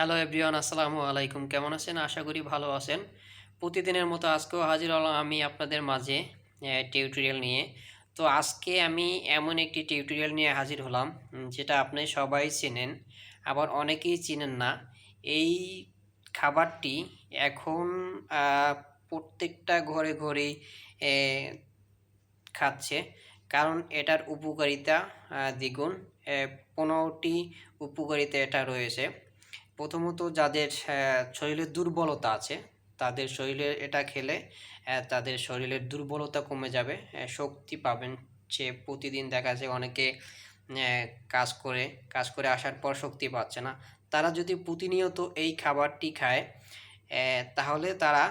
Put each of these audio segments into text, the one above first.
Hello everyone, আসসালামু আলাইকুম। কেমন আছেন? আশা করি ভালো আছেন। প্রতিদিনের মতো আজকেও হাজির হলাম আমি আপনাদের মাঝে টিউটোরিয়াল নিয়ে। তো আজকে আমি এমন একটি টিউটোরিয়াল নিয়ে হাজির হলাম যেটা আপনি সবাই চেনেন, আবার অনেকেই চিনেন না। এই খাবারটি এখন আ প্রত্যেকটা ঘরে ঘরেই এ খাচ্ছে। কারণ এটার উপকারিতা দ্বিগুণ। ১৫টি উপকারিতা এটা রয়েছে। প্রথমত যাদের শরীরে দুর্বলতা আছে, তাদের শরীরে এটা খেলে তাদের শরীরের দুর্বলতা কমে যাবে, শক্তি পাবেন। সে প্রতিদিন দেখা যায় অনেকে অ্যা কাজ করে, কাজ করে আসার পর শক্তি পাচ্ছে না। তারা যদি প্রতিনিয়ত এই খাবারটি খায়, তাহলে তারা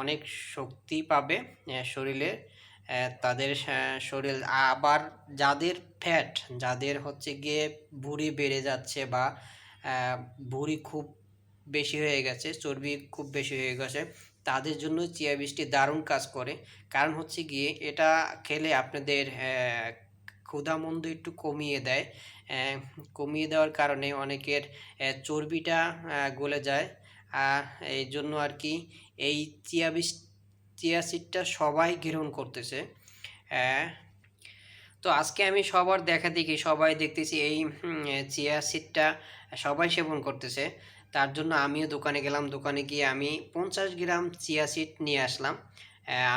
অনেক শক্তি পাবে শরীরে। তাদের শরীর আবার যাদের ফ্যাট, যাদের হচ্ছে গিয়ে ভুঁড়ি বেড়ে যাচ্ছে বা ভুঁড়ি খুব বেশি হয়ে গেছে, চর্বি খুব বেশি হয়ে গেছে, তাদের জন্য চিয়া বীজটি দারুণ কাজ করে। কারণ হচ্ছে গিয়ে এটা খেলে আপনাদের ক্ষুধামন্দ একটু কমিয়ে দেয়। কমিয়ে দেওয়ার কারণে অনেকের চর্বিটা গলে যায়। এই জন্য আর কি এই চিয়া সিডটা সবাই গ্রহণ করতেছে। অ্যা তো আজকে আমি সবার দেখাদেখি সবাই দেখতেছি এই চিয়া সিডটা সবাই সেবন করতেছে। তার জন্য আমিও দোকানে গেলাম। দোকানে গিয়ে আমি ৫০ গ্রাম চিয়া সিড নিয়ে আসলাম।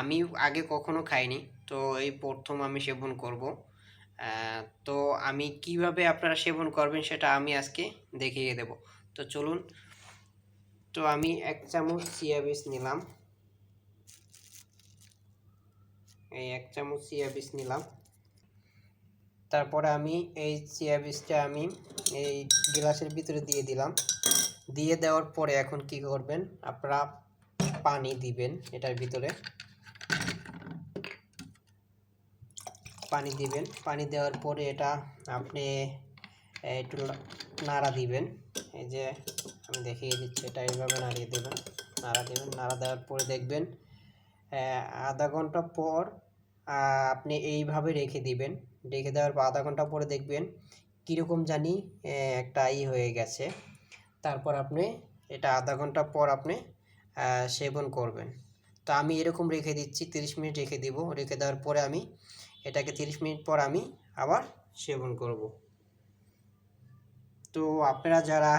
আমি আগে কখনো খাইনি। তো এই ১ম আমি সেবন করব। তো আমি কিভাবে আপনারা সেবন করবেন সেটা আমি আজকে দেখিয়ে দেব। তো চলুন। তো আমি ১ চামচ চিয়া বীজ নিলাম। এই ১ চামচ চিয়া বীজ নিলাম। তারপরে আমি এই চিয়া বীজটা আমি এই গ্লাসের ভিতরে দিয়ে দিলাম। দিয়ে দেওয়ার পরে এখন কি করবেন, আপনারা পানি দিবেন এটার ভিতরে। পানি দিবেন। পানি দেওয়ার পরে এটা আপনি একটু নাড়া দিবেন। এই যে আমি দেখিয়ে দিচ্ছি, এটা এইভাবে নাড়িয়ে দেবেন, নাড়া দেবেন। নাড়া দেওয়ার পরে দেখবেন আধা ঘন্টা পর আপনি এইভাবে রেখে দিবেন। রেখে দেওয়ার পর আধা ঘন্টা পরে দেখবেন কীরকম জানি একটা হয়ে গেছে। তারপর আপনি এটা আধা ঘন্টা পর আপনি সেবন করবেন। তো আমি এরকম রেখে দিচ্ছি, 30 মিনিট রেখে দিব। রেখে দেওয়ার পরে আমি এটাকে 30 মিনিট পর আমি আবার সেবন করব। তো আপনারা যারা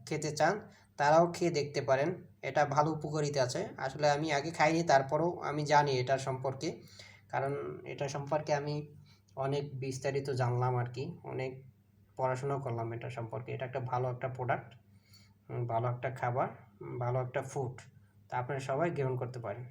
খেতে চান তারাও খেয়ে দেখতে পারেন। এটা ভালো উপকারিতা আছে। আসলে আমি আগে খাইনি, তারপরেও আমি জানি এটার সম্পর্কে। কারণ এটা সম্পর্কে আমি অনেক বিস্তারিত জানলাম আর কি, অনেক পড়াশোনা করলাম এটা সম্পর্কে। এটা একটা ভালো একটা প্রোডাক্ট, ভালো একটা খাবার, ভালো একটা ফুড। তা আপনারা সবাই গ্রহণ করতে পারেন।